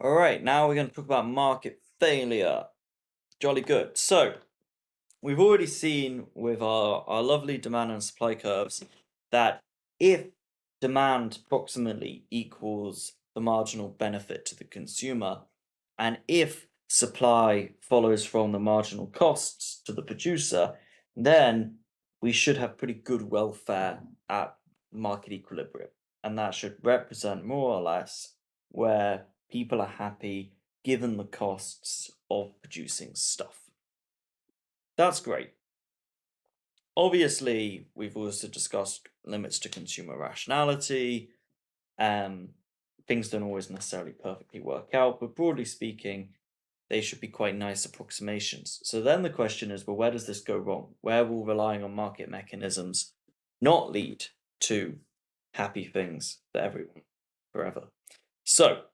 All right, now we're going to talk about market failure. Jolly good. So, we've already seen with our lovely demand and supply curves that if demand approximately equals the marginal benefit to the consumer, and if supply follows from the marginal costs to the producer, then we should have pretty good welfare at market equilibrium. And that should represent more or less where people are happy given the costs of producing stuff. That's great. Obviously, we've also discussed limits to consumer rationality. Things don't always necessarily perfectly work out, but broadly speaking, they should be quite nice approximations. So then the question is, well, where does this go wrong? Where will relying on market mechanisms not lead to happy things for everyone forever? So,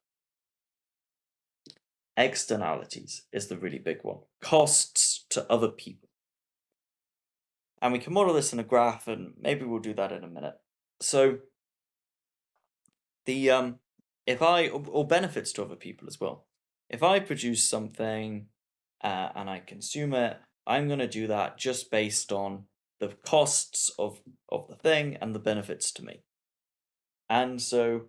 externalities is the really big one. Costs to other people. And we can model this in a graph, and maybe we'll do that in a minute. So the if I or benefits to other people as well. If I produce something and I consume it, I'm going to do that just based on the costs of the thing and the benefits to me. And so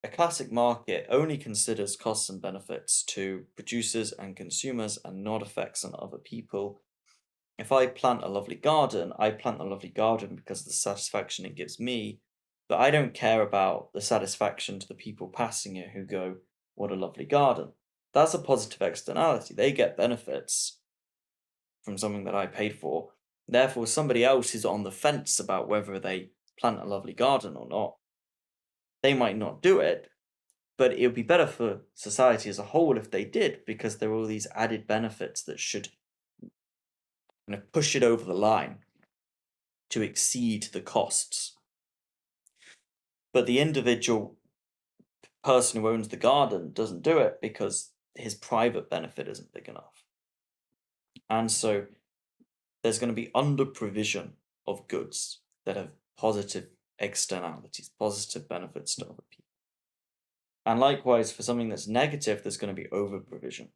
a classic market only considers costs and benefits to producers and consumers and not effects on other people. If I plant a lovely garden, I plant a lovely garden because of the satisfaction it gives me, but I don't care about the satisfaction to the people passing it who go, what a lovely garden. That's a positive externality. They get benefits from something that I paid for. Therefore, somebody else is on the fence about whether they plant a lovely garden or not. They might not do it, but it would be better for society as a whole if they did, because there are all these added benefits that should push it over the line to exceed the costs. But the individual person who owns the garden doesn't do it because his private benefit isn't big enough. And so there's going to be under provision of goods that have positive externalities, positive benefits to other people. And likewise, for something that's negative, there's going to be over provision.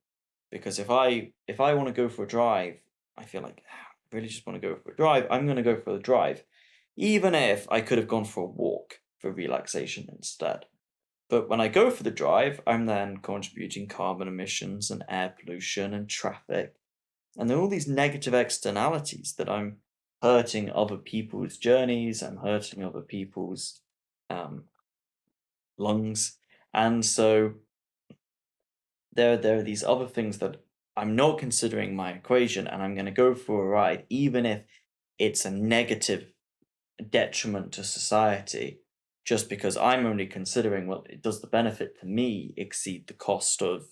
Because if I want to go for a drive, I feel like I really just want to go for a drive, I'm going to go for the drive, even if I could have gone for a walk for relaxation instead. But when I go for the drive, I'm then contributing carbon emissions and air pollution and traffic. And there are all these negative externalities that I'm hurting other people's journeys, I'm hurting other people's lungs. And so there are these other things that I'm not considering my equation, and I'm going to go for a ride, even if it's a negative detriment to society, just because I'm only considering, well, does the benefit to me exceed the cost of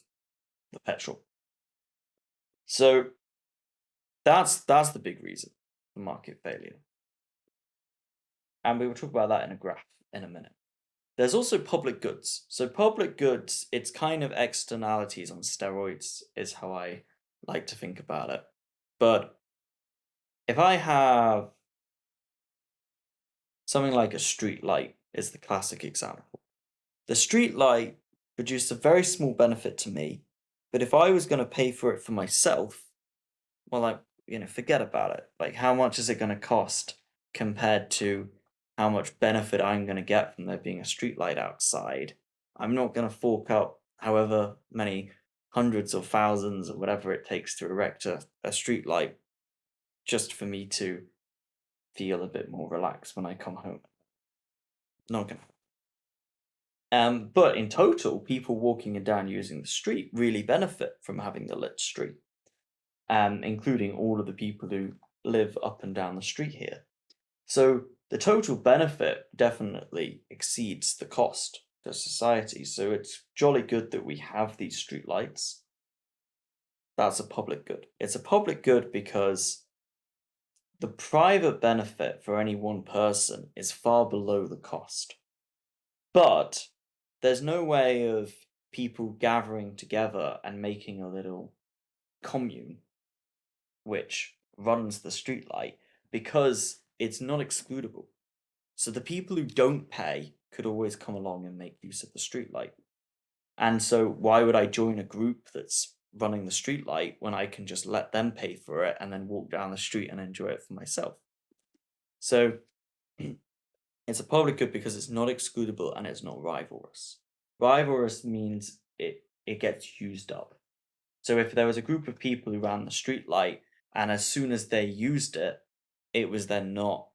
the petrol? So that's the big reason for market failure. And we will talk about that in a graph in a minute. There's also public goods. So public goods, it's kind of externalities on steroids is how I like to think about it. But if I have something like a street light is the classic example. The street light produced a very small benefit to me, but if I was going to pay for it for myself, well, forget about it. Like, how much is it going to cost compared to how much benefit I'm going to get from there being a street light outside? I'm not going to fork out however many hundreds or thousands or whatever it takes to erect a street light just for me to feel a bit more relaxed when I come home. Not gonna. But in total, people walking down using the street really benefit from having the lit street, including all of the people who live up and down the street here. So the total benefit definitely exceeds the cost to society. So it's jolly good that we have these street lights. That's a public good. It's a public good because the private benefit for any one person is far below the cost. But there's no way of people gathering together and making a little commune which runs the streetlight because it's not excludable. So the people who don't pay could always come along and make use of the streetlight. And so why would I join a group that's running the streetlight when I can just let them pay for it and then walk down the street and enjoy it for myself? So it's a public good because it's not excludable and it's not rivalrous. Rivalrous means it gets used up. So if there was a group of people who ran the streetlight and as soon as they used it, it was then not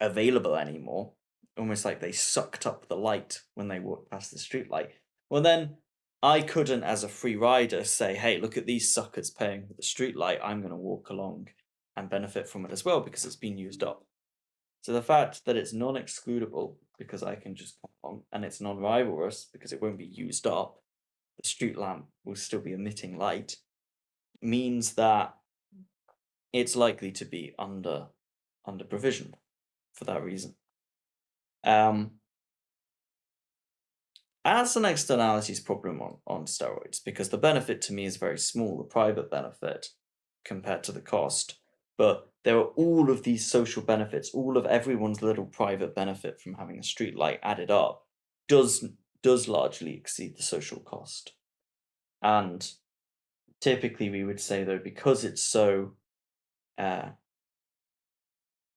available anymore, almost like they sucked up the light when they walked past the streetlight, well then I couldn't, as a free rider, say, hey, look at these suckers paying for the streetlight, I'm going to walk along and benefit from it as well because it's been used up. So the fact that it's non-excludable because I can just come on, and it's non-rivalrous because it won't be used up, the street lamp will still be emitting light, means that it's likely to be under provisioned for that reason. That's an externalities problem on steroids because the benefit to me is very small, the private benefit compared to the cost. But there are all of these social benefits, all of everyone's little private benefit from having a street light added up does largely exceed the social cost. And typically we would say, though, because it's so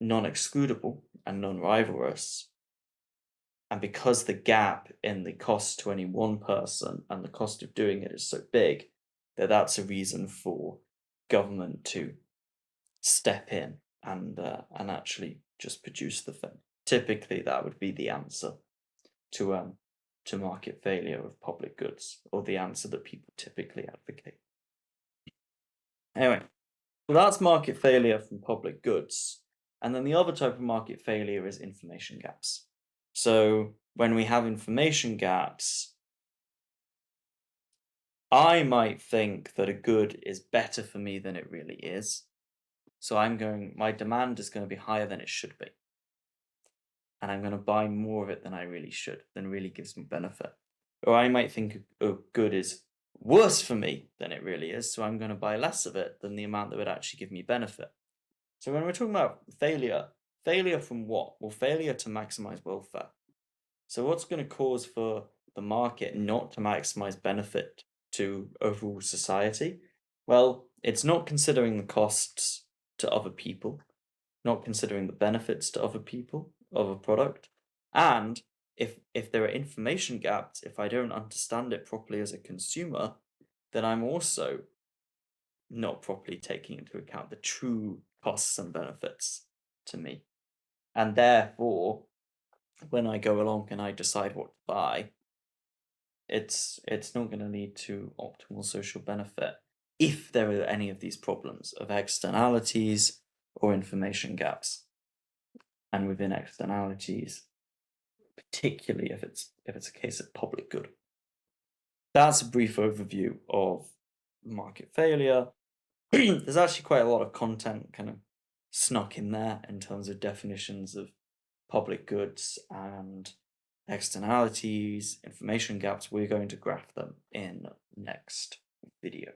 non-excludable and non-rivalrous, and because the gap in the cost to any one person and the cost of doing it is so big, that's a reason for government to step in and actually just produce the thing. Typically, that would be the answer to market failure of public goods, or the answer that people typically advocate. Anyway, so that's market failure from public goods. And then the other type of market failure is information gaps. So when we have information gaps, I might think that a good is better for me than it really is. So my demand is going to be higher than it should be. And I'm going to buy more of it than I really should, than really gives me benefit. Or I might think a good is worse for me than it really is, so I'm going to buy less of it than the amount that would actually give me benefit. So when we're talking about failure from what? Well, failure to maximize welfare. So what's going to cause for the market not to maximize benefit to overall society? Well, it's not considering the costs to other people, not considering the benefits to other people of a product. And if there are information gaps, if I don't understand it properly as a consumer, then I'm also not properly taking into account the true costs and benefits to me. And therefore, when I go along and I decide what to buy, it's not going to lead to optimal social benefit if there are any of these problems of externalities or information gaps. And within externalities, particularly if it's a case of public good. That's a brief overview of market failure. There's actually quite a lot of content kind of snuck in there in terms of definitions of public goods and externalities, information gaps. We're going to graph them in next video.